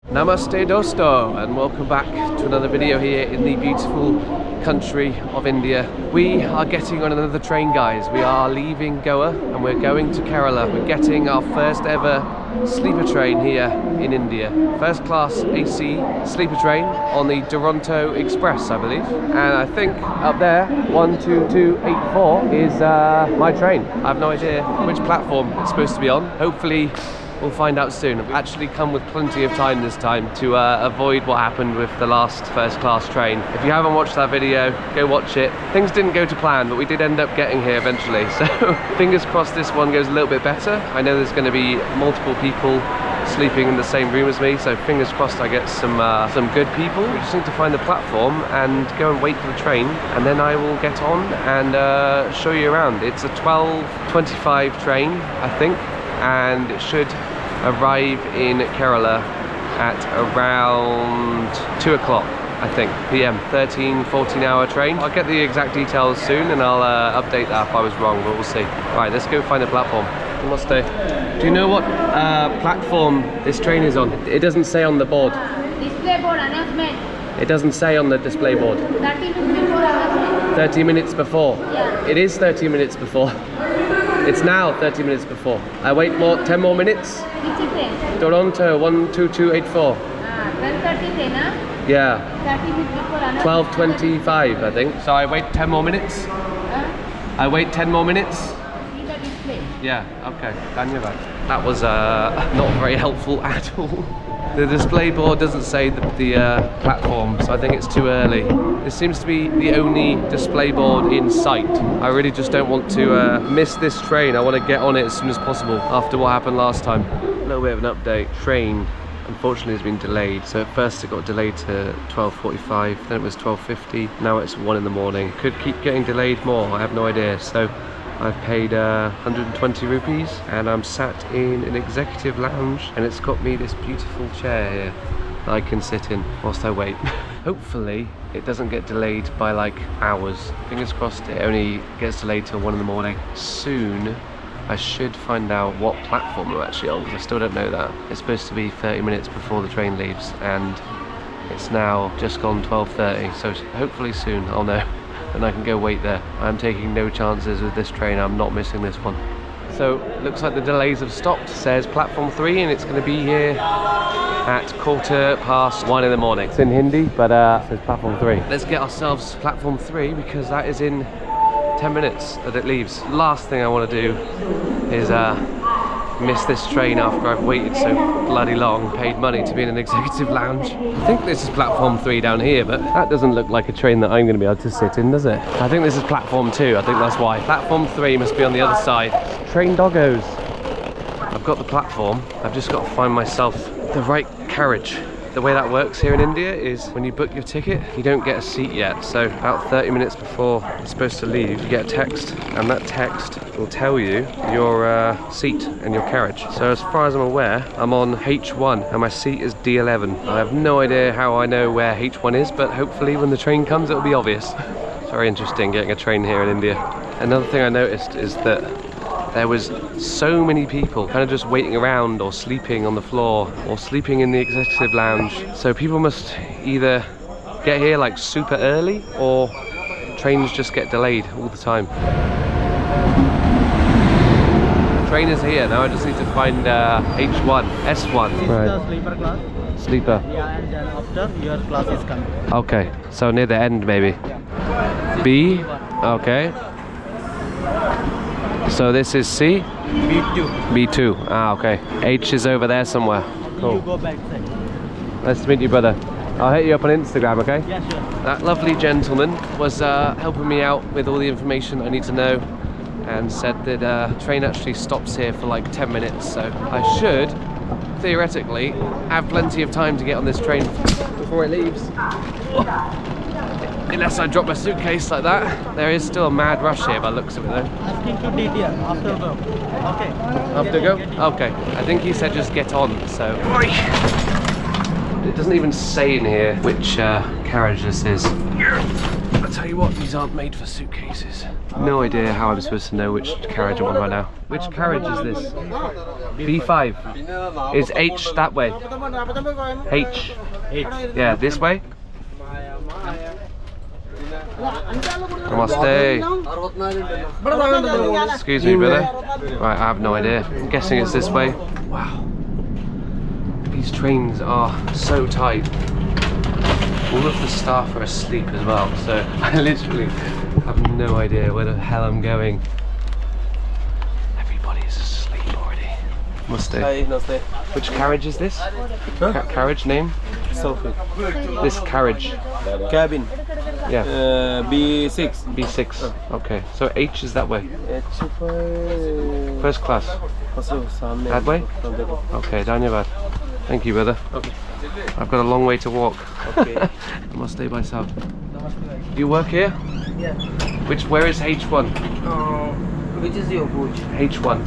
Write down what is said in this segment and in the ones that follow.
Namaste dosto, and welcome back to another video here in the beautiful country of India. We are getting on another train, guys. We are leaving Goa and we're going to Kerala. We're getting our first ever sleeper train here in India. First class AC sleeper train on the Duronto Express, I believe. And I think up there, 12284 is my train. I have no idea which platform it's supposed to be on. Hopefully we'll find out soon. We've actually come with plenty of time this time to avoid what happened with the last first class train. If you haven't watched that video, go watch it. Things didn't go to plan, but we did end up getting here eventually. So fingers crossed this one goes a little bit better. I know there's going to be multiple people sleeping in the same room as me, so fingers crossed I get some good people. We just need to find the platform and go and wait for the train, and then I will get on and show you around. It's a 12:25 train, I think, and it should arrive in Kerala at around 2 o'clock, I think, PM. 13-14 hour train. I'll get the exact details soon and I'll update that if I was wrong, but we'll see. Alright, let's go find the platform. Namaste. Do you know what platform this train is on? It doesn't say on the board. Display board announcement. It doesn't say on the display board. 30 minutes before announcement. 30 minutes before? Yeah. It is 30 minutes before. It's now 30 minutes before. I wait 10 more minutes. Which train? Toronto 12284. 12:30 train, huh? Yeah. 30 minutes before announcement. 12:25, I think. So I wait 10 more minutes. I wait 10 more minutes. See the display. Yeah, okay. Dhanyavad. That was not very helpful at all. The display board doesn't say the platform, so I think it's too early. This seems to be the only display board in sight. I really just don't want to miss this train. I want to get on it as soon as possible after what happened last time. A little bit of an update. Train, unfortunately, has been delayed. So at first it got delayed to 12:45, then it was 12:50, now it's 1 in the morning. Could keep getting delayed more, I have no idea. So I've paid 120 rupees and I'm sat in an executive lounge, and it's got me this beautiful chair here that I can sit in whilst I wait. Hopefully it doesn't get delayed by like hours. Fingers crossed it only gets delayed till 1 in the morning. Soon I should find out what platform we're actually on, because I still don't know that. It's supposed to be 30 minutes before the train leaves and it's now just gone 12:30, so hopefully soon I'll know and I can go wait there. I'm taking no chances with this train. I'm not missing this one. So looks like the delays have stopped. It says platform 3 and it's going to be here at 1:15 in the morning. It's in Hindi, but it says platform 3. Let's get ourselves platform 3 because that is in 10 minutes that it leaves. Last thing I want to do is miss this train after I've waited so bloody long, paid money to be in an executive lounge. I think this is platform 3 down here, but that doesn't look like a train that I'm going to be able to sit in, does it? I think this is platform 2, I think that's why. Platform 3 must be on the other side. Train doggos. I've got the platform, I've just got to find myself the right carriage. The way that works here in India is when you book your ticket, you don't get a seat yet. So about 30 minutes before you're supposed to leave, you get a text, and that text will tell you your seat and your carriage. So as far as I'm aware, I'm on H1 and my seat is D11. I have no idea how I know where H1 is, but hopefully when the train comes it'll be obvious. It's very interesting getting a train here in India. Another thing I noticed is that there was so many people kind of just waiting around or sleeping on the floor or sleeping in the executive lounge. So people must either get here like super early or trains just get delayed all the time. Train is here, now I just need to find H1, S1. This is the sleeper class. Sleeper. Yeah, and then after your class is coming. Okay, so near the end maybe. Yeah. B, okay. So this is C? B2. B2, ah okay. H is over there somewhere. Cool. You go back side. Nice to meet you, brother. I'll hit you up on Instagram, okay? Yeah, sure. That lovely gentleman was helping me out with all the information I need to know and said that train actually stops here for like 10 minutes, so I should theoretically have plenty of time to get on this train before it leaves. Unless I drop my suitcase like that. There is still a mad rush here by the looks of it though. Asking to DTR after go. Okay. After go? Okay. I think he said just get on, so. It doesn't even say in here which carriage this is. I'll tell you what, these aren't made for suitcases. No idea how I'm supposed to know which carriage I'm on right now. Which carriage is this? B5. Is H that way? H. Yeah, this way? Namaste. Excuse me, brother. Right, I have no idea. I'm guessing it's this way. Wow. These trains are so tight. All of the staff are asleep as well, so I literally have no idea where the hell I'm going. Everybody is asleep already. Namaste. Which carriage is this? Carriage name? Sophie. This carriage. Cabin. Yeah. B6. B6. Okay. So H is that way. First class. That way? Okay, Dhanyavad. Thank you, brother. Okay. I've got a long way to walk. Okay. I must stay by south. Do you work here? Yeah. Where is H1? Which is your coach? H1.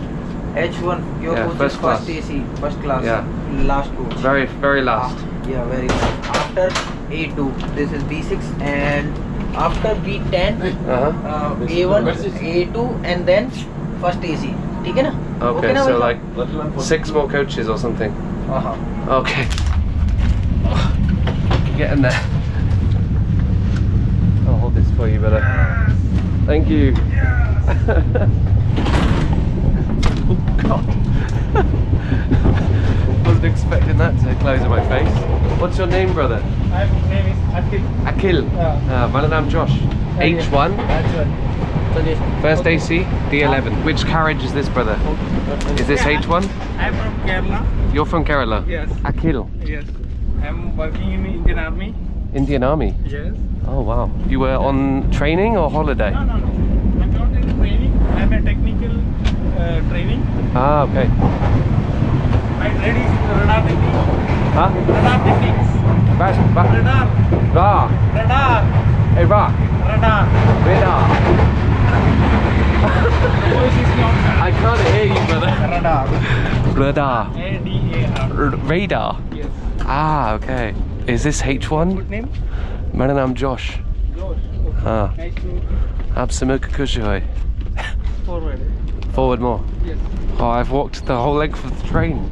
H1. Your Yeah, coach first is class. first AC, first class. Yeah. Last coach. Very last. Yeah, very last. After A2, this is B6, and after B10, A1, A2, and then first AC. ठीक है ना? Okay, ना so भाई? like 6 more coaches or something. Okay. Get in there. I'll hold this for you, brother. Thank you. Oh God. Wasn't expecting that to close on my face. What's your name, brother? My name is Akhil. Akhil. My name is Josh. H1. First AC, D11. Which carriage is this, brother? Is this H1? I'm from Kerala. You're from Kerala? Yes. Akhil. Yes. I'm working in Indian Army. Indian Army? Yes. Oh wow. You were on training or holiday? No. I'm not in training. I'm a technical training. Ah, okay. My trade is radar technique. Huh? Radar techniques. Radar. Radar. Iraq. Radar. Radar. The voice is not I can't hear you, brother. radar. Radar. ADAR. Radar. Yes. Ah, okay. Is this H1? Good name? My name is Josh. Josh. Ah. Nice to meet you. Absolutely kushoy. Forward. Forward more. Yes. Oh, I've walked the whole length of the train.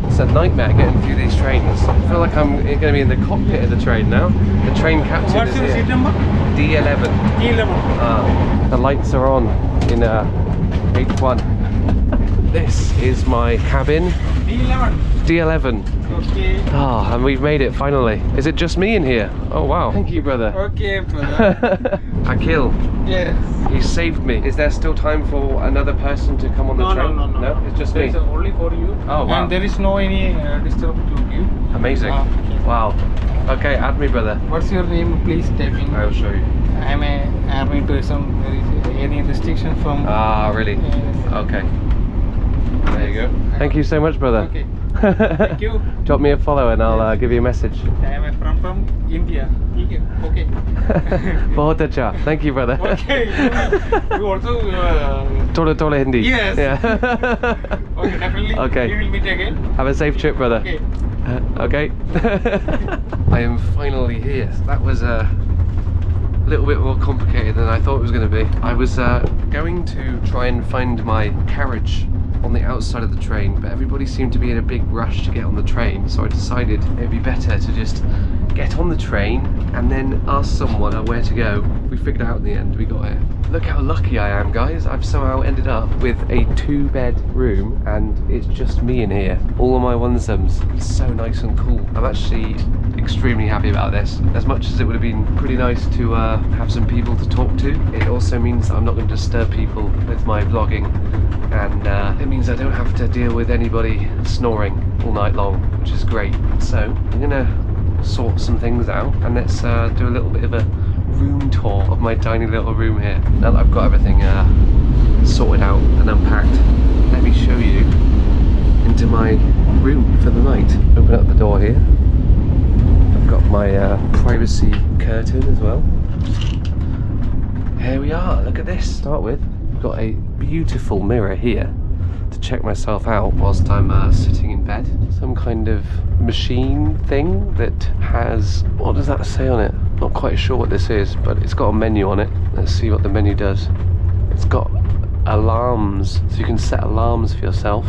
It's a nightmare getting through these trains. I feel like I'm going to be in the cockpit of the train now. The train captain What's is your here. seat number? D11. D11. The lights are on in H1. This is my cabin. D11. D11. Okay. Ah, and we've made it finally. Is it just me in here? Oh wow. Thank you, brother. Okay, brother. Akhil, Yes. he saved me. Is there still time for another person to come on the train? No, it's just me. It's only for you. Oh, wow. And there is no any disturb to you. Amazing. Okay. Wow. Okay, add me, brother. What's your name? Please type in. I will show you. I'm a army tourism. There is any restriction from. Ah, really? Yes. Okay. There you go. Thank you so much, brother. Okay. Thank you. Drop me a follow and I'll give you a message. I am a from India. Okay. Bahut acha. Thank you, brother. Okay. You also. Tola Hindi. Yes. Yeah. Okay, definitely. Okay. We will meet again. Have a safe trip, brother. Okay. Okay. I am finally here. That was a little bit more complicated than I thought it was going to be. I was going to try and find my carriage on the outside of the train, but everybody seemed to be in a big rush to get on the train, so I decided it'd be better to just get on the train and then ask someone where to go. We figured it out in the end. We got here. Look how lucky I am, guys. I've somehow ended up with a 2-bed room and it's just me in here. All of my one-sums. It's so nice and cool. I'm actually extremely happy about this. As much as it would have been pretty nice to have some people to talk to, it also means that I'm not going to disturb people with my vlogging, and it means I don't have to deal with anybody snoring all night long, which is great. So I'm gonna sort some things out and let's do a little bit of a room tour of my tiny little room here. Now that I've got everything sorted out and unpacked, let me show you into my room for the night. Open up the door here. I've got my privacy curtain as well. Here we are, look at this. Start with, we've got a beautiful mirror here to to check myself out whilst I'm sitting in bed. Some kind of machine thing that has, what does that say on it? Not quite sure what this is, but it's got a menu on it. Let's see what the menu does. It's got alarms, so you can set alarms for yourself.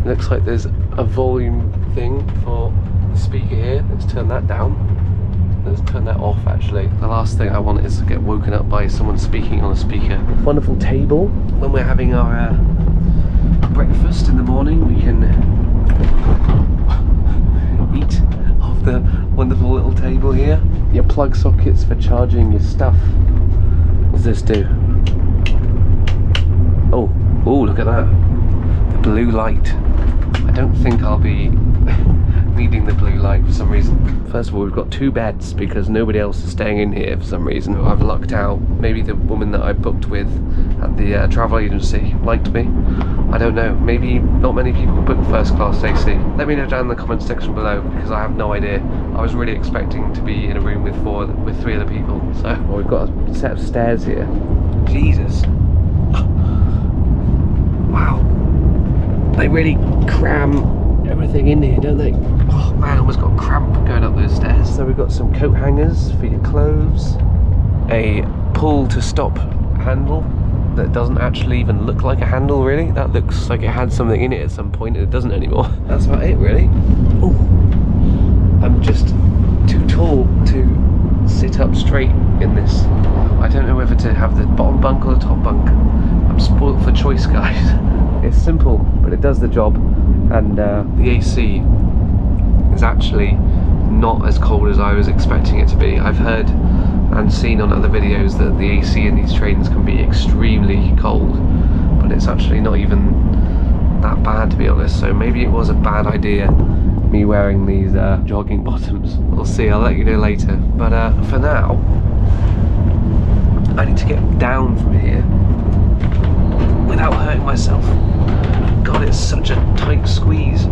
It looks like there's a volume thing for the speaker here. Let's turn that down. Let's turn that off actually. The last thing I want is to get woken up by someone speaking on a speaker. Wonderful table. When we're having our breakfast in the morning, we can eat off the wonderful little table here. Your plug sockets for charging your stuff. What does this do? Oh, look at that. The blue light. I don't think I'll be needing the blue light for some reason. First of all, we've got 2 beds because nobody else is staying in here for some reason. I've lucked out. Maybe the woman that I booked with at the travel agency liked me. I don't know. Maybe not many people book first class AC. Let me know down in the comment section below because I have no idea. I was really expecting to be in a room with 3 other people. So we've got a set of stairs here. Jesus. Wow. They really cram everything in here, don't they? Oh man, I almost got cramp going up those stairs. So we've got some coat hangers for your clothes, a pull to stop handle that doesn't actually even look like a handle really. That looks like it had something in it at some point and it doesn't anymore. That's about it really. Oh, I'm just too tall to sit up straight in this. I don't know whether to have the bottom bunk or the top bunk. I'm spoilt for choice, guys. It's simple, but it does the job. And the AC is actually not as cold as I was expecting it to be. I've heard and seen on other videos that the AC in these trains can be extremely cold, but it's actually not even that bad to be honest. So maybe it was a bad idea me wearing these jogging bottoms. We'll see, I'll let you know later. But for now, I need to get down from here without hurting myself. God, it's such a tight squeeze.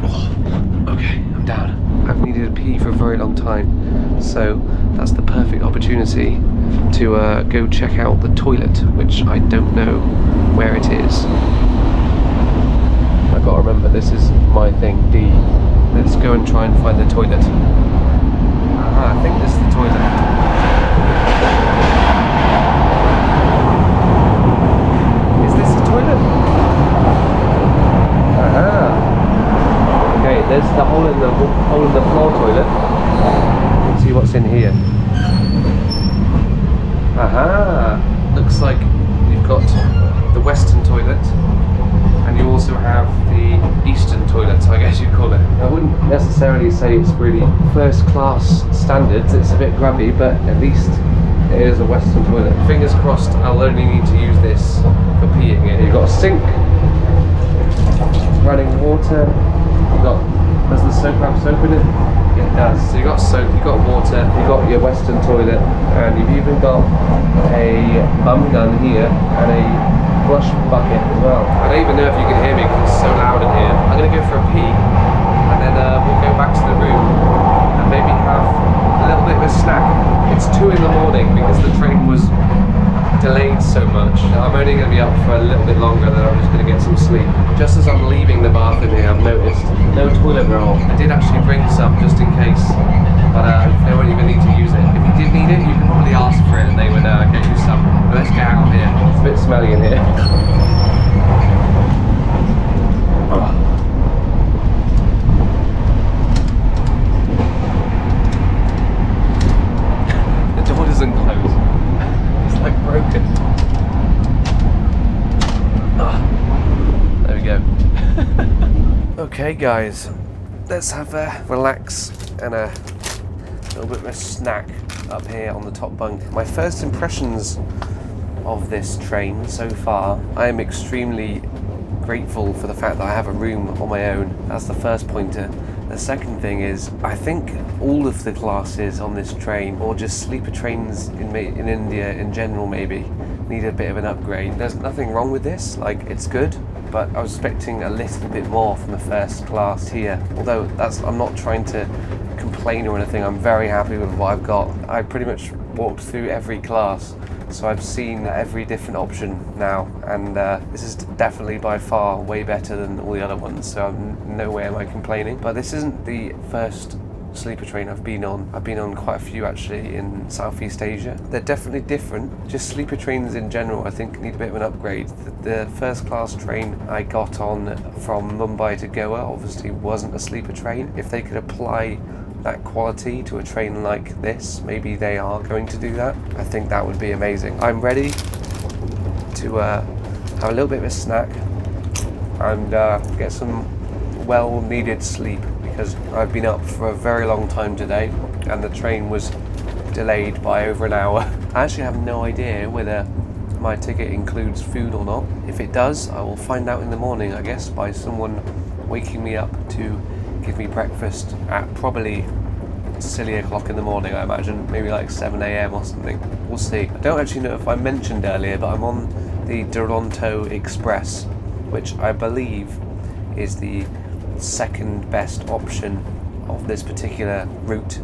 Oh, okay, I'm down. I've needed a pee for a very long time, so that's the perfect opportunity to go check out the toilet, which I don't know where it is. I've got to remember, this is my thing, D. Let's go and try and find the toilet. I think this is the toilet. Okay, there's the hole in the floor toilet. Let's see what's in here. Aha! Looks like you've got the western toilet and you also have the eastern toilet, I guess you'd call it. I wouldn't necessarily say it's really first class standards, it's a bit grubby, but at least it is a western toilet. Fingers crossed I'll only need to use this for peeing in. You've got a sink, running water, does the soap have soap in it? It does. So you've got soap, you've got water, you've got your western toilet, and you've even got a bum gun here and a flush bucket as well. I don't even know if you can hear me because it's so loud in here. I'm going to go for a pee and then we'll go back to the room and maybe have a little bit of a snack. It's 2 in the morning because the train was delayed so much. I'm only going to be up for a little bit longer, then I'm just going to get some sleep. Just as I'm leaving the bathroom here, I've noticed no toilet roll. I did actually bring some just in case, but they won't even need to use it. If you did need it, you can probably ask for it and they would get you some. But let's get out of here. It's a bit smelly in here. The door doesn't close. It's like broken. There we go. Okay guys, let's have a relax and a little bit of a snack up here on the top bunk. My first impressions of this train so far, I am extremely grateful for the fact that I have a room on my own. That's the first pointer. The second thing is, I think all of the classes on this train, or just sleeper trains in India in general maybe, need a bit of an upgrade. There's nothing wrong with this, like it's good, but I was expecting a little bit more from the first class tier. Although I'm not trying to complain or anything, I'm very happy with what I've got. I pretty much walked through every class So I've seen every different option now, and this is definitely by far way better than all the other ones, so no way am I complaining. But this isn't the first sleeper train I've been on. I've been on quite a few actually in Southeast Asia. They're definitely different. Just sleeper trains in general I think need a bit of an upgrade. The first class train I got on from Mumbai to Goa obviously wasn't a sleeper train. If they could apply that quality to a train like this, maybe they are going to do that. I think that would be amazing. I'm ready to have a little bit of a snack and get some well needed sleep, because I've been up for a very long time today and the train was delayed by over an hour. I actually have no idea whether my ticket includes food or not. If it does, I will find out in the morning, I guess, by someone waking me up to give me breakfast at probably silly o'clock in the morning, I imagine, maybe like 7 a.m. or something. We'll see. I don't actually know if I mentioned earlier, but I'm on the Duronto Express, which I believe is the second best option of this particular route,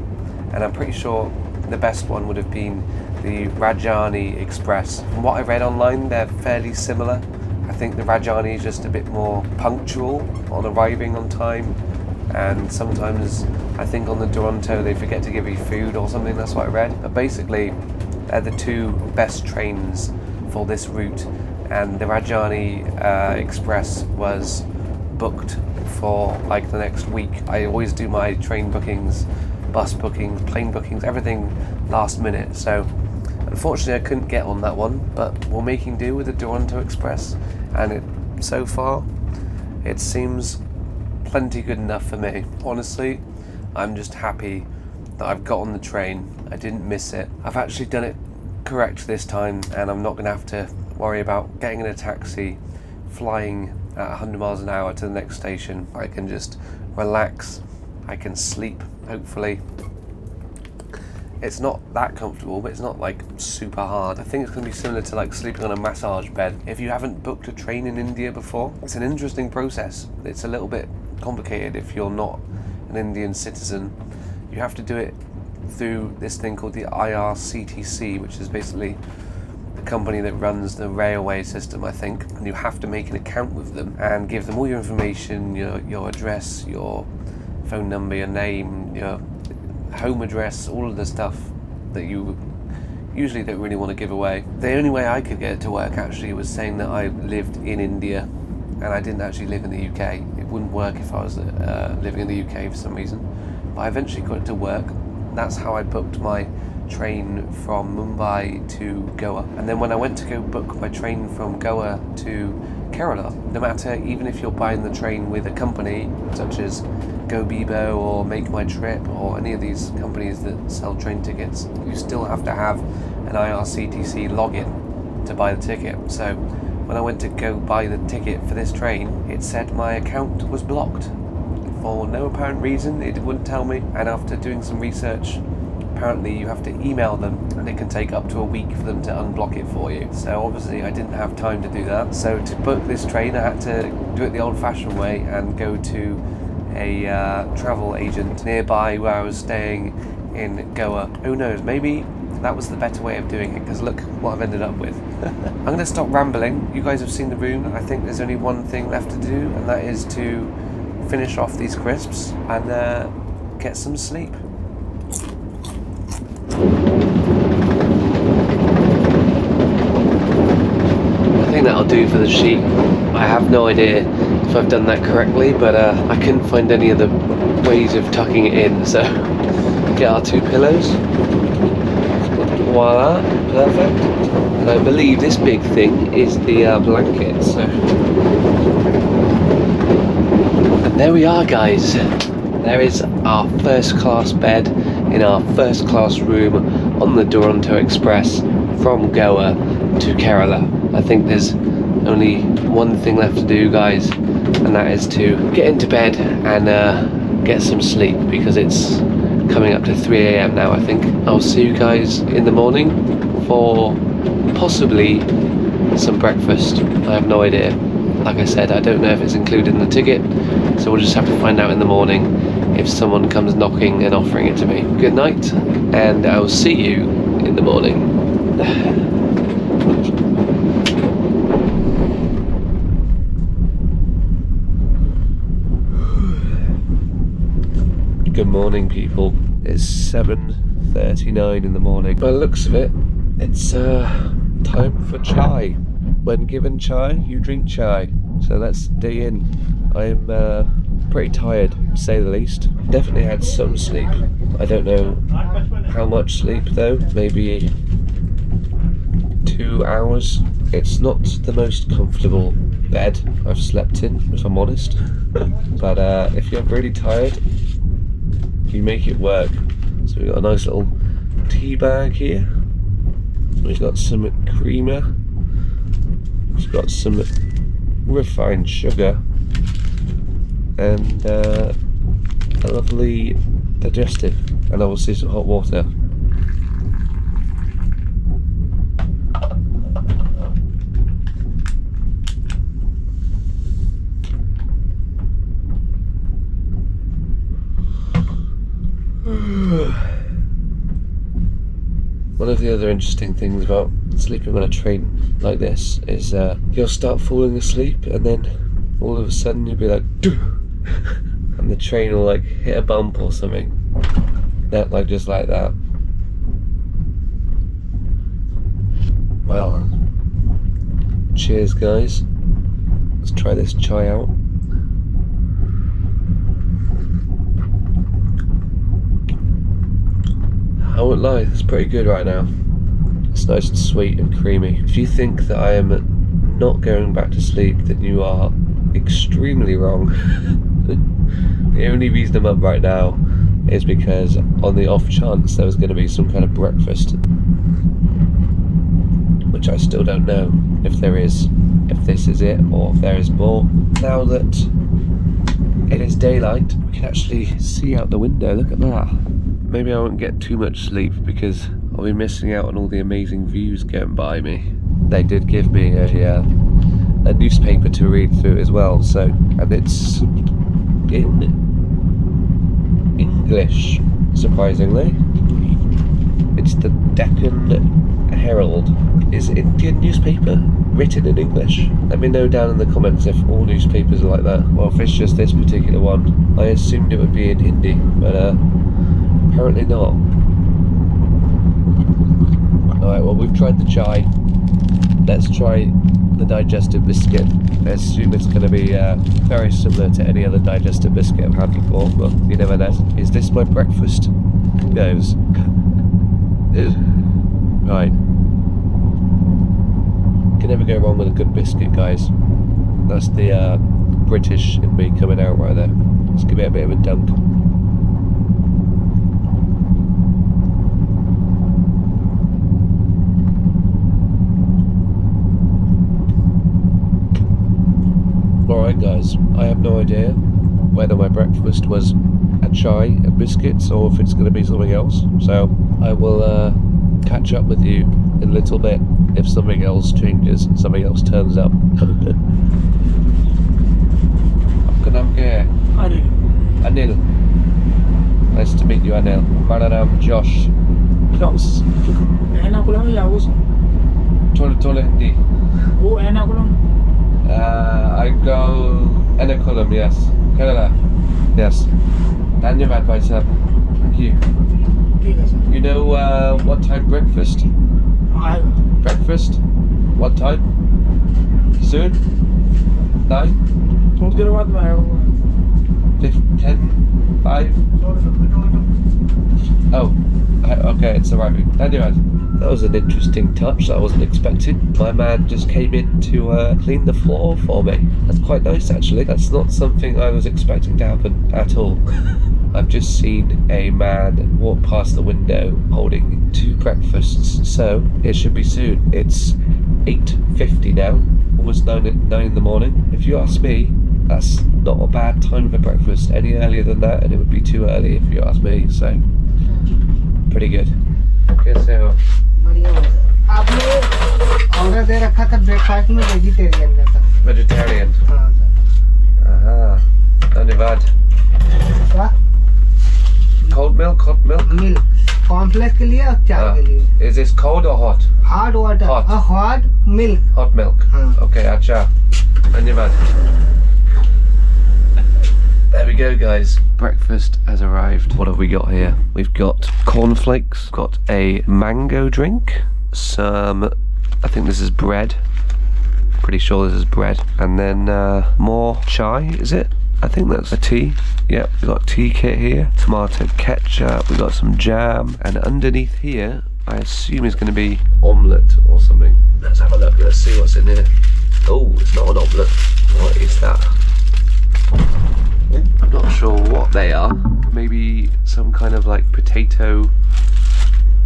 and I'm pretty sure the best one would have been the Rajdhani Express. From what I read online, they're fairly similar. I think the Rajdhani is just a bit more punctual on arriving on time, and sometimes I think on the Duronto they forget to give you food or something, that's what I read. But basically they're the two best trains for this route, and the Rajdhani Express was booked for like the next week. I always do my train bookings, bus bookings, plane bookings, everything last minute, so unfortunately I couldn't get on that one, but we're making do with the Duronto Express, and so far it seems plenty good enough for me. Honestly, I'm just happy that I've got on the train. I didn't miss it. I've actually done it correct this time, and I'm not going to have to worry about getting in a taxi, flying at 100 miles an hour to the next station. I can just relax, I can sleep, hopefully. It's not that comfortable, but it's not like super hard. I think it's going to be similar to like sleeping on a massage bed. If you haven't booked a train in India before, it's an interesting process. It's a little bit complicated if you're not an Indian citizen. You have to do it through this thing called the IRCTC, which is basically company that runs the railway system, I think, and you have to make an account with them and give them all your information, your address, your phone number, your name, your home address, all of the stuff that you usually don't really want to give away. The only way I could get it to work actually was saying that I lived in India and I didn't actually live in the UK. It wouldn't work if I was living in the UK for some reason, but I eventually got it to work. That's how I booked my train from Mumbai to Goa. And then when I went to go book my train from Goa to Kerala, no matter, even if you're buying the train with a company such as GoBibo or Make My Trip or any of these companies that sell train tickets, you still have to have an IRCTC login to buy the ticket. So when I went to go buy the ticket for this train, it said my account was blocked for no apparent reason. It wouldn't tell me, and after doing some research, apparently you have to email them and it can take up to a week for them to unblock it for you. So obviously I didn't have time to do that. So to book this train I had to do it the old-fashioned way and go to a travel agent nearby where I was staying in Goa. Who knows, maybe that was the better way of doing it, because look what I've ended up with. I'm going to stop rambling. You guys have seen the room. I think there's only one thing left to do, and that is to finish off these crisps and get some sleep. I think that'll do for the sheet. I have no idea if I've done that correctly, but I couldn't find any other ways of tucking it in, so get our two pillows. Voila, perfect. And I believe this big thing is the blanket, so. And there we are, guys. There is our first class bed in our first class room on the Duronto Express from Goa to Kerala. I think there's only one thing left to do, guys, and that is to get into bed and get some sleep, because it's coming up to 3 a.m. now, I think. I'll see you guys in the morning for possibly some breakfast. I have no idea. Like I said, I don't know if it's included in the ticket, so we'll just have to find out in the morning if someone comes knocking and offering it to me. Good night, and I will see you in the morning. Good morning, people. It's 7:39 in the morning. By the looks of it, it's time for chai. When given chai, you drink chai. So let's dig in. I'm pretty tired, to say the least. Definitely had some sleep. I don't know how much sleep though. Maybe 2 hours. It's not the most comfortable bed I've slept in, if I'm honest. But if you're really tired, you make it work. So we've got a nice little tea bag here. We've got some creamer. We've got some refined sugar. And a lovely digestive. And obviously some hot water. One of the other interesting things about sleeping on a train like this is you'll start falling asleep and then all of a sudden you'll be like and the train will like hit a bump or something. Like just like that. Well, cheers guys. Let's try this chai out. I won't lie, it's pretty good right now. It's nice and sweet and creamy. If you think that I am not going back to sleep, then you are extremely wrong. The only reason I'm up right now is because on the off chance there was going to be some kind of breakfast, which I still don't know if there is, if this is it or if there is more. Now that it is daylight, we can actually see out the window. Look at that. Maybe I won't get too much sleep because I'll be missing out on all the amazing views going by me. They did give me a newspaper to read through as well, so, and it's in English, surprisingly. It's the Deccan Herald. Is it Indian newspaper written in English? Let me know down in the comments if all newspapers are like that, or if it's just this particular one. I assumed it would be in Hindi, but apparently not. Alright, well we've tried the chai. Let's try the digestive biscuit. I assume it's going to be very similar to any other digestive biscuit I've had before, but you never know. Is this my breakfast? Who knows? Right. Can never go wrong with a good biscuit, guys. That's the British in me coming out right there. Let's give it a bit of a dunk. Alright guys, I have no idea whether my breakfast was a chai and biscuits or if it's going to be something else, so I will catch up with you in a little bit if something else changes and something else turns up. Anil. Nice to meet you, Anil. My name is Josh. Tole Hindi. I go Ernakulam, yes. Kerala. Yes. Dhanyavad, bhai sahab. Thank you. You know what time breakfast? Breakfast? What time? Soon? 9? 10? 5? Oh, okay, it's arriving. Dhanyavad. That was an interesting touch that I wasn't expecting. My man just came in to clean the floor for me. That's quite nice actually. That's not something I was expecting to happen at all. I've just seen a man walk past the window holding 2 breakfasts, so it should be soon. It's 8:50 now, almost 9 in the morning. If you ask me, that's not a bad time for breakfast. Any earlier than that and it would be too early if you ask me, so pretty good. कैसे हो? बढ़िया हो sir. आपने order दे रखा था breakfast में vegetarian का था। Vegetarian. हाँ सर। Dhanyavad. क्या? Cold milk, hot milk? Milk, cornflakes के लिए और चाय के लिए। Is this cold or hot? Hot water, Hot. Hot milk. Hot milk. हाँ। Okay, acha. Dhanyavad. There we go, guys. Breakfast has arrived. What have we got here? We've got cornflakes, got a mango drink, some, I think this is bread. Pretty sure this is bread. And then more chai, is it? I think that's a tea. Yep, we've got tea kit here, tomato ketchup, we've got some jam, and underneath here, I assume is going to be omelette or something. Let's have a look, let's see what's in here. Oh, it's not an omelette. What is that? I'm not sure what they are. Maybe some kind of like potato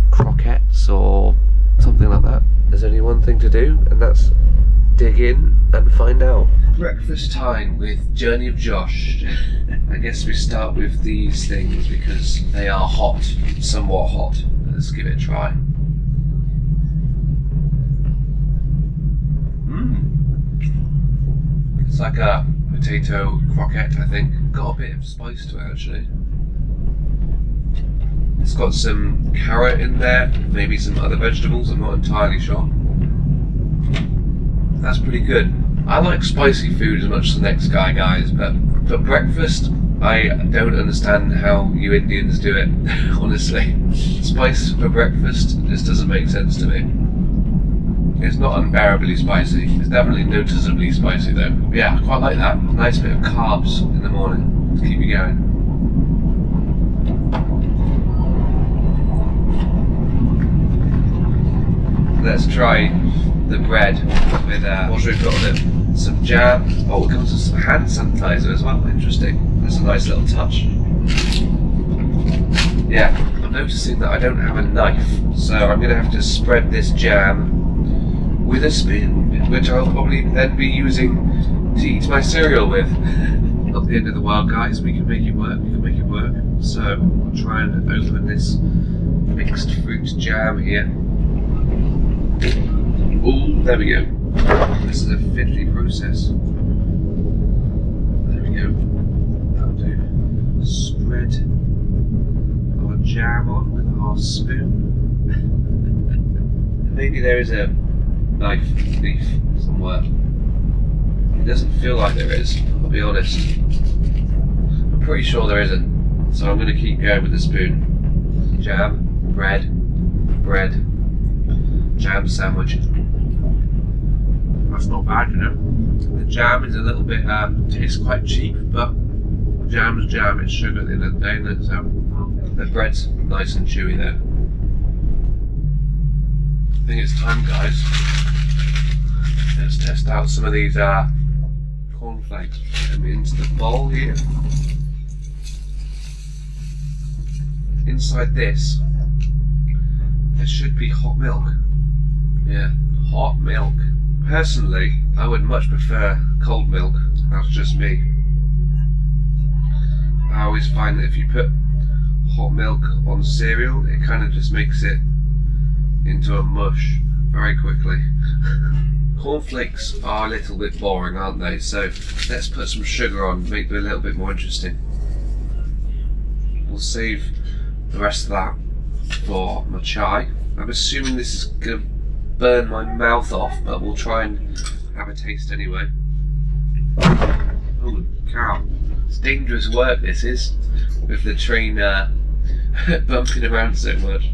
croquettes or something like that. There's only one thing to do, and that's dig in and find out. Breakfast time with Journey of Josh. I guess we start with these things because they are hot, somewhat hot. Let's give it a try. It's like a potato croquette, I think. Got a bit of spice to it actually. It's got some carrot in there, maybe some other vegetables, I'm not entirely sure. That's pretty good. I like spicy food as much as the next guy, guys, but for breakfast, I don't understand how you Indians do it, honestly. Spice for breakfast just doesn't make sense to me. It's not unbearably spicy. It's definitely noticeably spicy though. But yeah, I quite like that. Nice bit of carbs in the morning to keep you going. Let's try the bread with what should we put on it? Some jam. Oh, it comes with some hand sanitizer as well. Interesting. That's a nice little touch. Yeah, I'm noticing that I don't have a knife, so I'm going to have to spread this jam with a spoon, which I'll probably then be using to eat my cereal with. Not the end of the world, guys. We can make it work. We can make it work. So I'll try and open this mixed fruit jam here. Oh, there we go. This is a fiddly process. There we go. That'll do. Spread our jam on with our spoon. Maybe there is a knife leaf somewhere. It doesn't feel like there is, I'll be honest. I'm pretty sure there isn't. So I'm going to keep going with the spoon. Jam, bread, jam sandwich. That's not bad, you know. The jam is a little bit, tastes quite cheap, but jam is jam, it's sugar at the end of the day, isn't it? So the bread's nice and chewy there. I think it's time, guys. Let's test out some of these cornflakes. Put them into the bowl here. Inside this, there should be hot milk. Yeah, hot milk. Personally, I would much prefer cold milk. That's just me. I always find that if you put hot milk on cereal, it kind of just makes it into a mush very quickly. Cornflakes are a little bit boring, aren't they? So let's put some sugar on, make them a little bit more interesting. We'll save the rest of that for my chai. I'm assuming this is going to burn my mouth off, but we'll try and have a taste anyway. Holy cow. It's dangerous work, this is, with the train bumping around so much.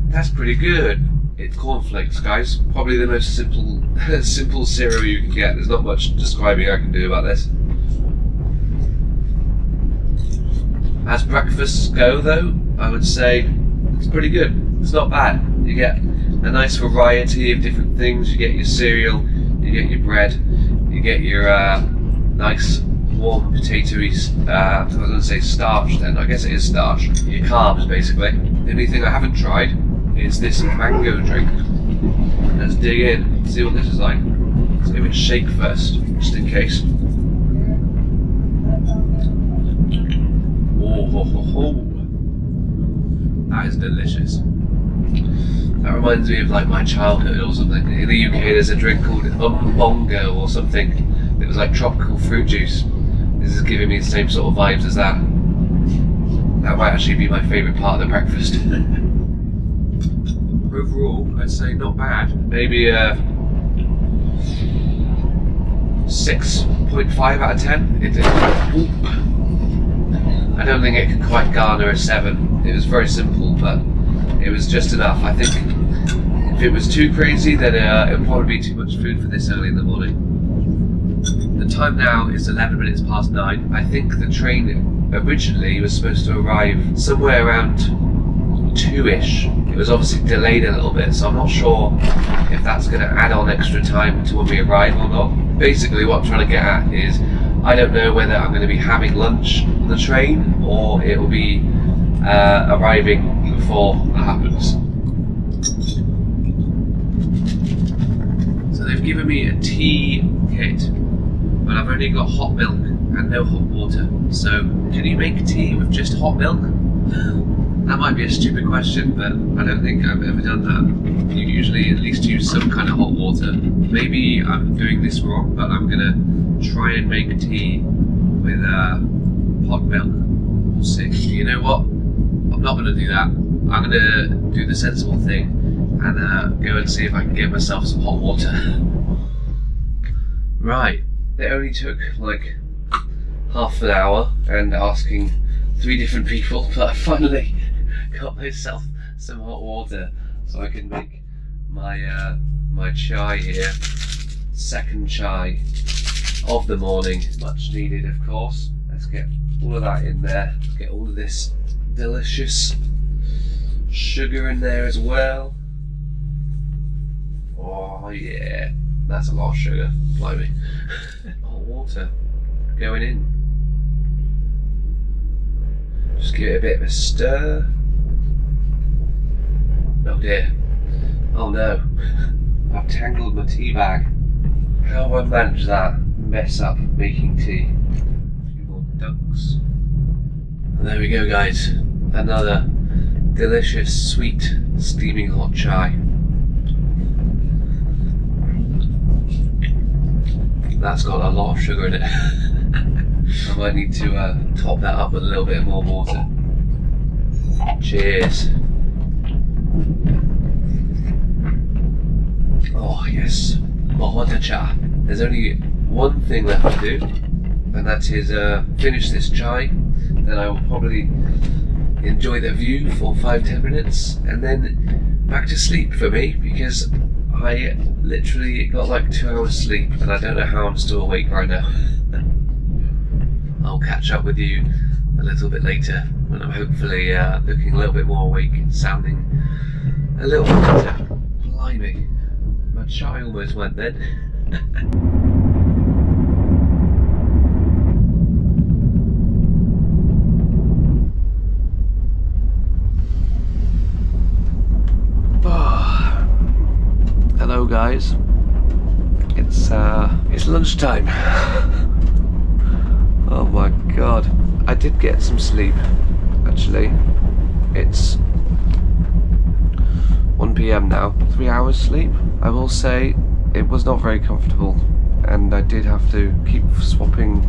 That's pretty good. It's cornflakes, guys. Probably the most simple cereal you can get. There's not much describing I can do about this. As breakfasts go though, I would say it's pretty good. It's not bad. You get a nice variety of different things. You get your cereal, you get your bread, you get your nice warm potatoey, I was going to say starch then, I guess it is starch. Your carbs basically. The only thing I haven't tried is this mango drink. Let's dig in, see what this is like. Let's give it a shake first, just in case. That is delicious. That reminds me of like my childhood or something. In the UK there's a drink called bongo or something. It was like tropical fruit juice. This is giving me the same sort of vibes as that. That might actually be my favourite part of the breakfast. Overall, I'd say not bad. Maybe 6.5 out of 10. It didn't. I don't think it could quite garner a 7. It was very simple, but it was just enough. I think if it was too crazy, then it would probably be too much food for this early in the morning. The time now is 11 minutes past 9. I think the train originally was supposed to arrive somewhere around 2ish. It was obviously delayed a little bit, so I'm not sure if that's going to add on extra time to when we arrive or not. Basically what I'm trying to get at is I don't know whether I'm going to be having lunch on the train or it will be arriving before that happens. So they've given me a tea kit, but I've only got hot milk and no hot water. So can you make tea with just hot milk? That might be a stupid question, but I don't think I've ever done that. You usually at least use some kind of hot water. Maybe I'm doing this wrong, but I'm gonna try and make tea with hot milk. We'll see. You know what? I'm not gonna do that. I'm gonna do the sensible thing and go and see if I can get myself some hot water. Right. It only took like half an hour and asking 3 different people, but I finally got myself some hot water so I can make my my chai here. Second chai of the morning, much needed of course. Let's get all of that in there. Let's get all of this delicious sugar in there as well. Oh yeah, that's a lot of sugar, blimey. Hot water going in. Just give it a bit of a stir. Oh dear. Oh no. I've tangled my tea bag. How have I managed that mess up making tea? A few more ducks. And there we go guys. Another delicious, sweet, steaming hot chai. That's got a lot of sugar in it. I might need to top that up with a little bit more water. Cheers. Oh yes, mahota cha. There's only one thing left to do, and that is finish this chai. Then I will probably enjoy the view for 5-10 minutes, and then back to sleep for me, because I literally got like 2 hours sleep, and I don't know how I'm still awake right now. I'll catch up with you a little bit later when I'm hopefully looking a little bit more awake and sounding a little bit better. Blimey, my chai almost went then. Hello guys, it's lunchtime. Oh my god, I did get some sleep actually. It's 1 PM now, 3 hours sleep. I will say it was not very comfortable, and I did have to keep swapping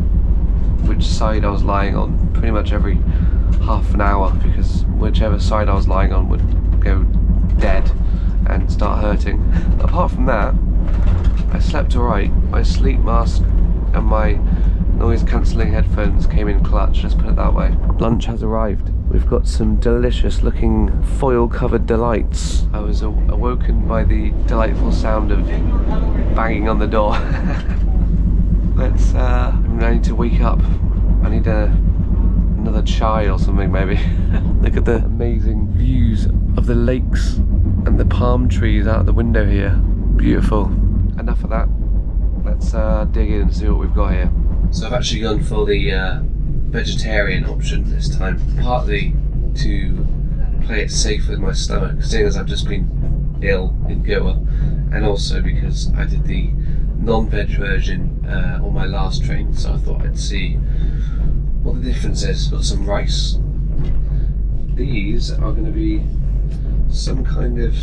which side I was lying on pretty much every half an hour, because whichever side I was lying on would go dead and start hurting. Apart from that, I slept alright. My sleep mask and my noise cancelling headphones came in clutch, let's put it that way. Lunch has arrived. We've got some delicious looking foil covered delights. I was awoken by the delightful sound of banging on the door. I need to wake up. I need another chai or something maybe. Look at the amazing views of the lakes and the palm trees out the window here. Beautiful. Enough of that. Let's dig in and see what we've got here. So I've actually gone for the vegetarian option this time, partly to play it safe with my stomach, seeing as I've just been ill in Goa, and also because I did the non-veg version on my last train, so I thought I'd see what the difference is. Got some rice. These are going to be some kind of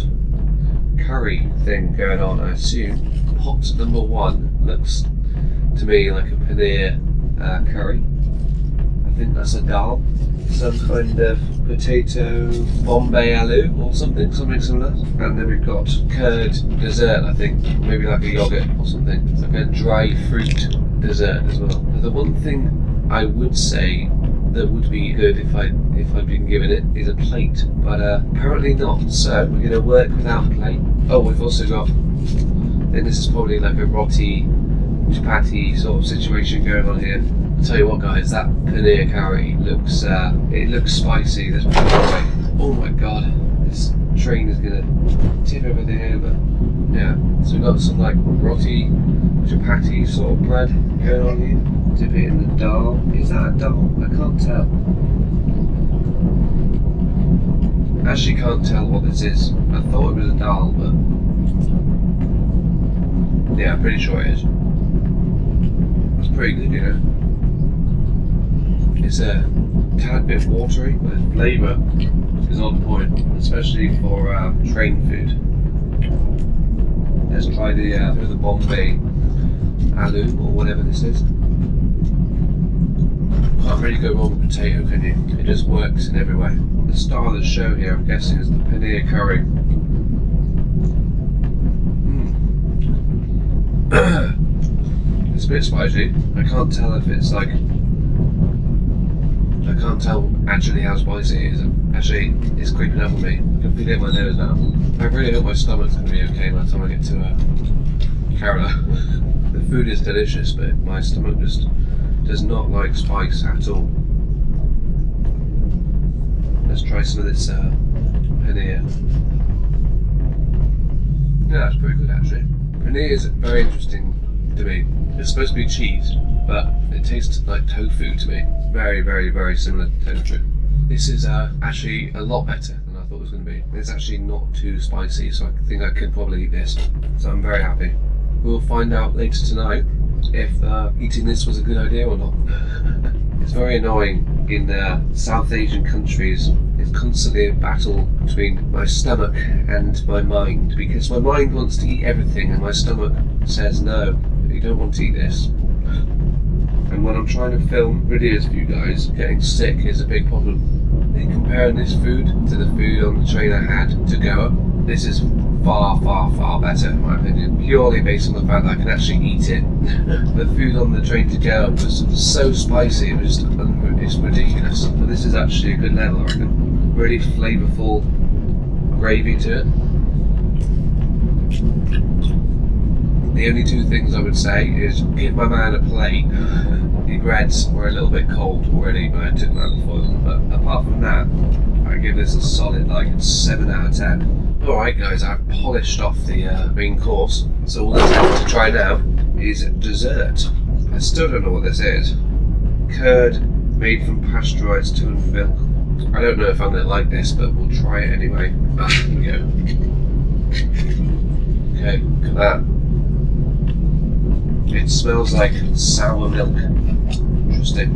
curry thing going on, I assume. Pot number 1 looks to me like a paneer curry. I think that's a dal. Some kind of potato Bombay aloo or something similar. And then we've got curd dessert, I think, maybe like a yogurt or something. It's like a dry fruit dessert as well. Now, the one thing I would say that would be good if I'd been given it is a plate, but apparently not. So we're going to work without a plate. Oh, we've also got, and this is probably like a roti chapati sort of situation going on here. I'll tell you what, guys, that paneer curry looks it looks spicy. Let's put it that way. Oh my god, this train is gonna tip everything over. Yeah, so we've got some like roti chapati sort of bread going on here. Dip it in the dal. Is that a dal? I can't tell. Actually can't tell what this is. I thought it was a dal, but yeah, I'm pretty sure it is. It's pretty good, you know. It's a tad bit watery, but the flavour is on point, especially for train food. Let's try the Bombay aloo or whatever this is. Can't really go wrong with potato, can you? It just works in every way. The star of the show here, I'm guessing, is the paneer curry. It's a bit spicy. I can't tell if it's like, I can't tell actually how spicy it is. Actually, it's creeping up on me. I can feel it in my nose now. I really hope my stomach's going to be okay by the time I get to Kerala. The food is delicious, but my stomach just does not like spice at all. Let's try some of this paneer. Yeah, that's pretty good actually. Paneer is very interesting to me. It's supposed to be cheese, but it tastes like tofu to me. Very, very, very similar to tofu. This is actually a lot better than I thought it was going to be. It's actually not too spicy, so I think I can probably eat this. So I'm very happy. We'll find out later tonight if eating this was a good idea or not. It's very annoying in South Asian countries. It's constantly a battle between my stomach and my mind, because my mind wants to eat everything and my stomach says no, you don't want to eat this. And when I'm trying to film videos for you guys, getting sick is a big problem. In comparing this food to the food on the train I had to Goa, this is far, far, far better in my opinion, purely based on the fact that I can actually eat it. The food on the train to Goa was so spicy, it was just it's ridiculous. But this is actually a good level, I reckon. Really flavourful gravy to it. The only two things I would say is give my man a plate. The breads were a little bit cold already when I took them out before, but apart from that, I give this a solid like 7 out of 10. Alright guys, I've polished off the main course, so all that's left to try now is dessert. I still don't know what this is. Curd made from pasteurised turned milk. I don't know if I'm going to like this, but we'll try it anyway. Here we go. Okay, look at that. It smells like sour milk. Interesting.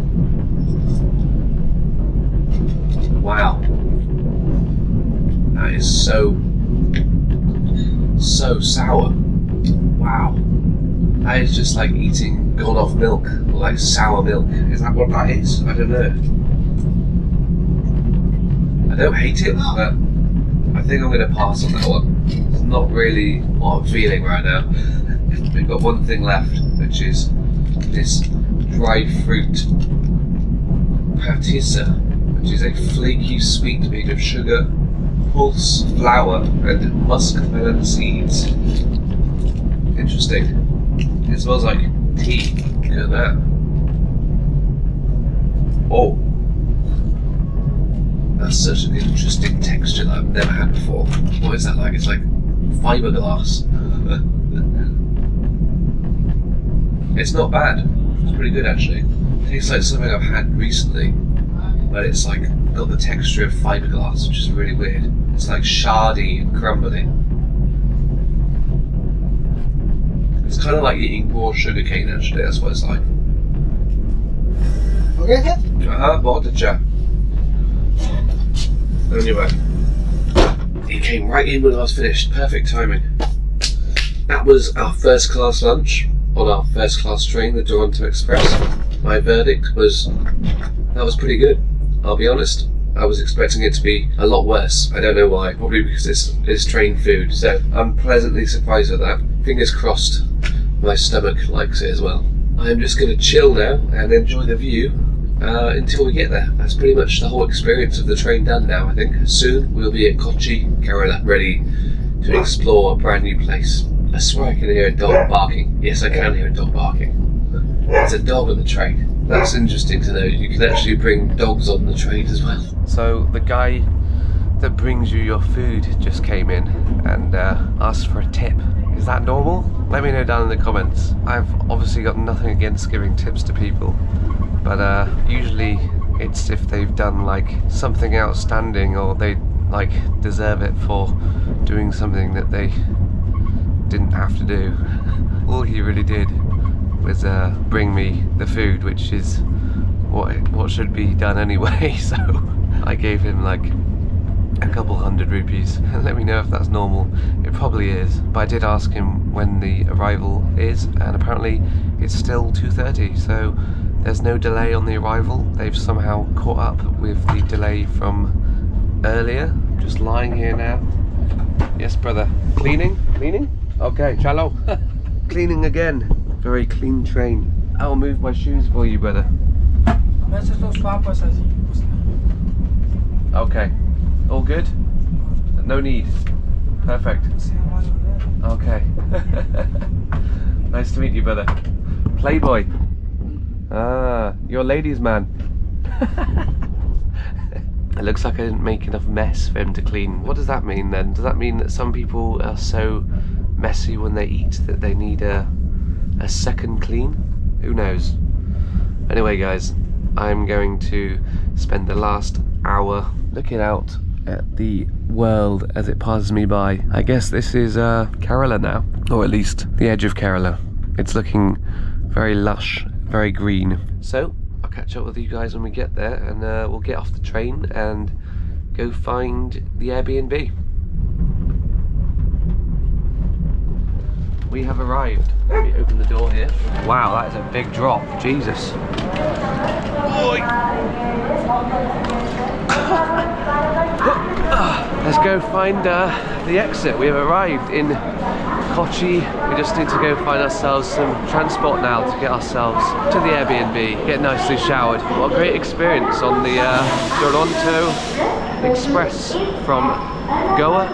Wow. That is so sour. Wow. That is just like eating gone off milk, or like sour milk. Is that what that is? I don't know. I don't hate it, but I think I'm going to pass on that one. It's not really what I'm feeling right now. We've got one thing left, which is this dry fruit patissa, which is a flaky sweet made of sugar, pulse, flour, and muskmelon seeds. Interesting. It smells like tea. Look at that. Oh. That's such an interesting texture that I've never had before. What is that like? It's like fiberglass. It's not bad. It's pretty good actually. It tastes like something I've had recently, but it's like got the texture of fiberglass, which is really weird. It's like shardy and crumbly. It's kind of like eating raw sugarcane actually, that's what it's like. Okay, sir? Bahut acha. Anyway, it came right in when I was finished. Perfect timing. That was our first class lunch on our first class train, the Duronto Express. My verdict was that was pretty good, I'll be honest. I was expecting it to be a lot worse. I don't know why, probably because it's train food, so I'm pleasantly surprised with that. Fingers crossed my stomach likes it as well. I'm just going to chill now and enjoy the view until we get there. That's pretty much the whole experience of the train done now, I think. Soon we'll be at Kochi, Kerala, ready to explore a brand new place. I swear I can hear a dog barking. Yes, I can hear a dog barking. There's a dog on the train. That's interesting to know. You can actually bring dogs on the train as well. So the guy that brings you your food just came in and asked for a tip. Is that normal? Let me know down in the comments. I've obviously got nothing against giving tips to people, but usually it's if they've done like something outstanding or they like deserve it for doing something that they didn't have to do. All he really did was bring me the food, which is what should be done anyway. So I gave him like a couple hundred rupees. Let me know if that's normal. It probably is, but I did ask him when the arrival is, and apparently it's still 2:30, so there's no delay on the arrival. They've somehow caught up with the delay from earlier. Just lying here now. Yes, brother. Cleaning? Okay, chalo. Cleaning again. Very clean train. I'll move my shoes for you, brother. Okay. All good? No need. Perfect. Okay. Nice to meet you, brother. Playboy. Ah, you're a ladies' man. It looks like I didn't make enough mess for him to clean. What does that mean then? Does that mean that some people are so messy when they eat that they need a second clean? Who knows? Anyway guys, I'm going to spend the last hour looking out at the world as it passes me by. I guess this is Kerala now, or at least the edge of Kerala. It's looking very lush, very green. So I'll catch up with you guys when we get there, and we'll get off the train and go find the Airbnb. We have arrived. Let me open the door here. Wow, that is a big drop. Jesus. Let's go find the exit. We have arrived in Kochi. We just need to go find ourselves some transport now to get ourselves to the Airbnb, get nicely showered. What a great experience on the Duronto Express from Goa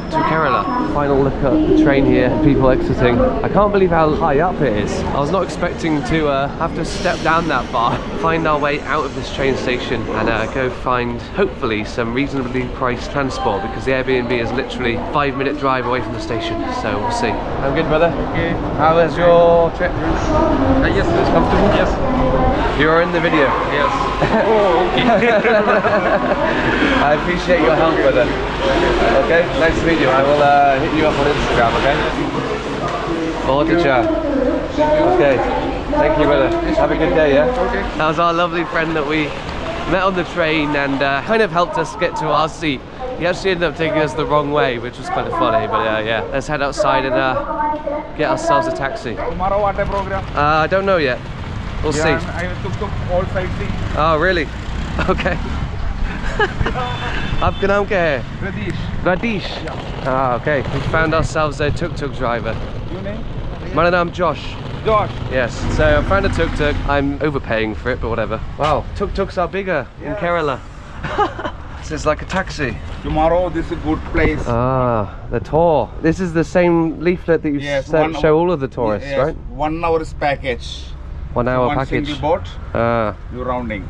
to Kerala. Final look at the train here, people exiting. I can't believe how high up it is. I was not expecting to have to step down that far. Find our way out of this train station and go find, hopefully, some reasonably priced transport, because the Airbnb is literally a 5-minute drive away from the station, so we'll see. I'm good, brother. Okay. How was your trip? Yes, it's comfortable. Yes. You're in the video. Yes. Oh, okay. I appreciate your help, brother. Okay, nice to meet you. I will hit you up on Instagram, okay? Okay, thank you, brother. Have a good day, yeah? Okay. That was our lovely friend that we met on the train and kind of helped us get to our seat. He actually ended up taking us the wrong way, which was kind of funny, but yeah. Let's head outside and get ourselves a taxi. Tomorrow what a program? I don't know yet. We'll see. I took all sightseeing. Oh, really? Okay. आपका नाम क्या है? Radish. Ah, okay. We found ourselves a tuk-tuk driver. Your name? My name's Josh. Josh. Yes. So I found a tuk-tuk. I'm overpaying for it, but whatever. Wow, tuk-tuks are bigger in Kerala. This is like a taxi. Tomorrow this is a good place. Ah, the tour. This is the same leaflet that you show all of the tourists, yes, right? 1 hour's package. 1 hour One package. single boat. Ah, You're rounding.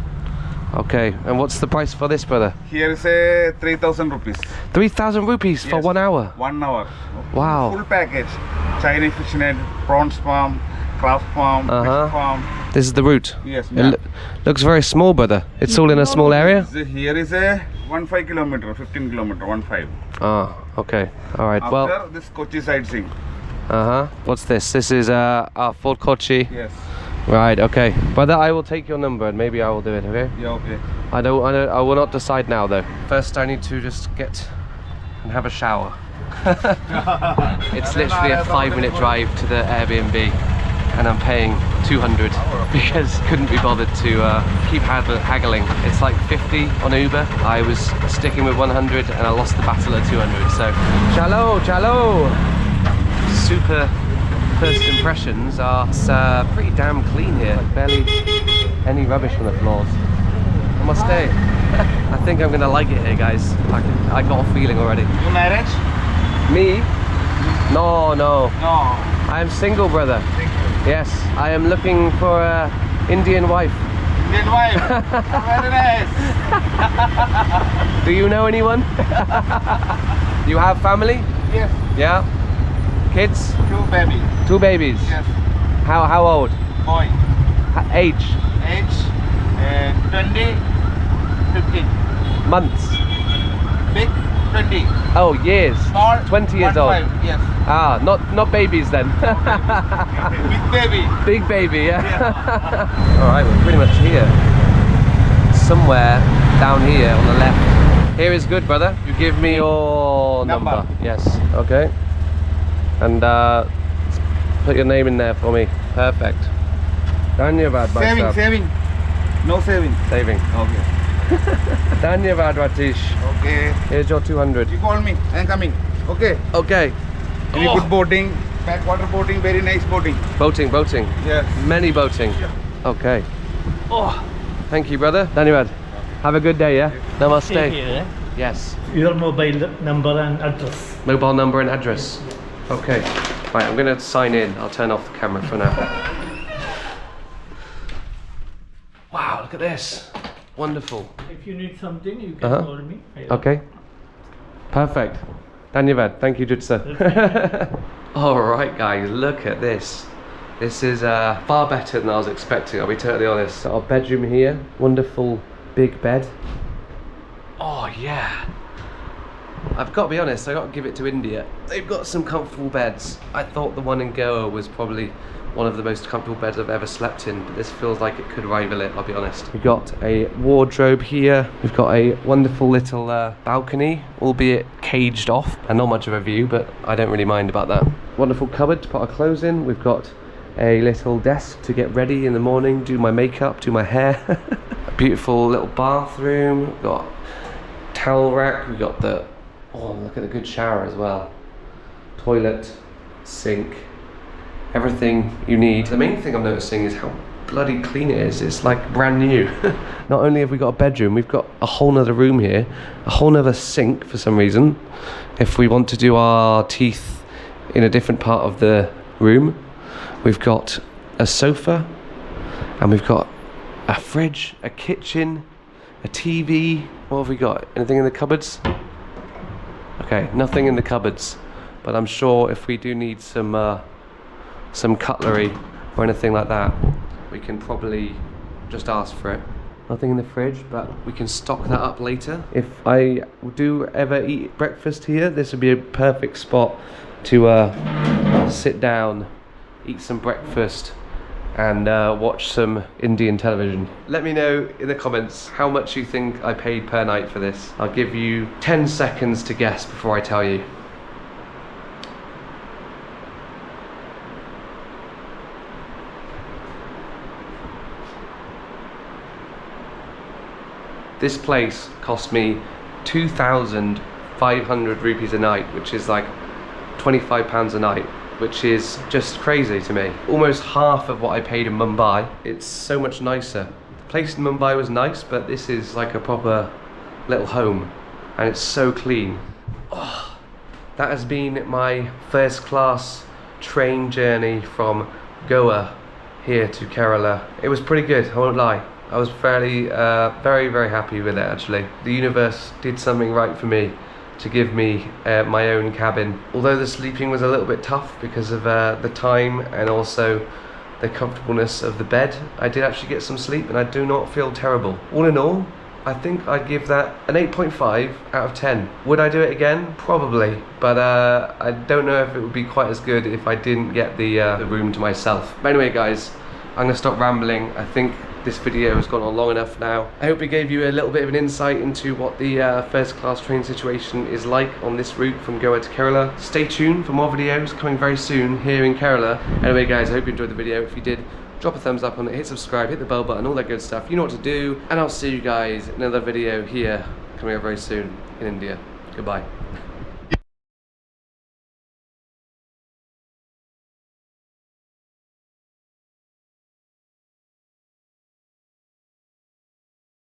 okay. And what's the price for this, brother? Here is a 3,000 rupees. 3,000 rupees for Yes. 1 hour. 1 hour. Wow. Full package. Chinese fish net, prawns farm, craft farm, fish farm. This is the route. Yes. It looks very small, brother. It's all in a small area? Here is a 15 kilometer, 15 kilometer, 15. Ah, okay. All right. After Well, this Kochi sightseeing. what's this? This is Fort Kochi. Yes. Right. Okay. Brother, I will take your number and maybe I will do it. Okay. Yeah. Okay. I will not decide now though. First, I need to just get and have a shower. It's literally a 5-minute drive to the Airbnb, and I'm paying 200 because couldn't be bothered to keep haggling. It's like 50 on Uber. I was sticking with 100 and I lost the battle at 200. So, chalo, chalo. Super first impressions are it's pretty damn clean here. Like barely any rubbish on the floors. Namaste. I think I'm gonna like it here, guys. I got a feeling already. You marriage? Me? No. No. I am single, brother. Yes, I am looking for a Indian wife. Indian wife. Very nice. Do you know anyone? You have family? Yes. Yeah. Kids? 2 baby. 2 babies. Yes. How old? Boy. Age? Age 20, 15. Months? Big 20. Oh, years. Small 20 years old. 15. Yes. Ah, not babies then. Big baby. Big baby, yeah. All right, we're pretty much here. Somewhere down here on the left. Here is good, brother. You give me your number. Yes. Okay. And put your name in there for me. Perfect. Dhanyavad, Saving, myself. saving. No saving. Saving. Okay. Dhanyavad, Ratish. Okay. Here's your 200. You call me. I'm coming. Okay. Okay. Very good boating. Backwater boating. Very nice boating. Boating. Yes. Many boating. Okay. Oh, thank you, brother. Dhanyavad. Have a good day, yeah? Namaste. Here, Yes. your mobile number and address. Mobile number and address. Okay. Right, I'm gonna sign in. I'll turn off the camera for now. Wow, look at this. Wonderful. If you need something, you can call me. Okay. Perfect. Dhanyavad. Thank you, Jutsa. Alright guys, look at this. This is far better than I was expecting, I'll be totally honest. So our bedroom here, wonderful big bed. Oh yeah. I've got to be honest, I got to give it to India. They've got some comfortable beds. I thought the one in Goa was probably one of the most comfortable beds I've ever slept in, but this feels like it could rival it, I'll be honest. We've got a wardrobe here. We've got a wonderful little balcony, albeit caged off, and not much of a view, but I don't really mind about that. Wonderful cupboard to put our clothes in. We've got a little desk to get ready in the morning, do my makeup, do my hair. A beautiful little bathroom. We've got towel rack. We've got the, oh, look at the good shower as well. Toilet, sink, everything you need. The main thing I'm noticing is how bloody clean it is. It's like brand new. Not only have we got a bedroom, we've got a whole nother room here, a whole nother sink for some reason. If we want to do our teeth in a different part of the room, we've got a sofa, and we've got a fridge, a kitchen, a TV. What have we got? Anything in the cupboards? Okay, nothing in the cupboards, but I'm sure if we do need some cutlery or anything like that, we can probably just ask for it. Nothing in the fridge, but we can stock that up later. If I do ever eat breakfast here, this would be a perfect spot to sit down, eat some breakfast, and watch some Indian television. Let me know in the comments how much you think I paid per night for this. I'll give you 10 seconds to guess before I tell you. This place cost me 2,500 rupees a night, which is like £25 a night, which is just crazy to me. Almost half of what I paid in Mumbai. It's so much nicer. The place in Mumbai was nice, but this is like a proper little home, and it's so clean. Oh, that has been my first class train journey from Goa here to Kerala. It was pretty good, I won't lie. I was fairly, very happy with it actually. The universe did something right for me to give me my own cabin. Although the sleeping was a little bit tough because of the time and also the comfortableness of the bed, I did actually get some sleep and I do not feel terrible. All in all, I think I'd give that an 8.5 out of 10. Would I do it again? Probably, but I don't know if it would be quite as good if I didn't get the room to myself. But anyway guys, I'm gonna stop rambling. I think this video has gone on long enough now. I hope it gave you a little bit of an insight into what the first class train situation is like on this route from Goa to Kerala. Stay tuned for more videos coming very soon here in Kerala. Anyway guys, I hope you enjoyed the video. If you did, drop a thumbs up on it, hit subscribe, hit the bell button, all that good stuff. You know what to do, and I'll see you guys in another video here coming up very soon in India. Goodbye.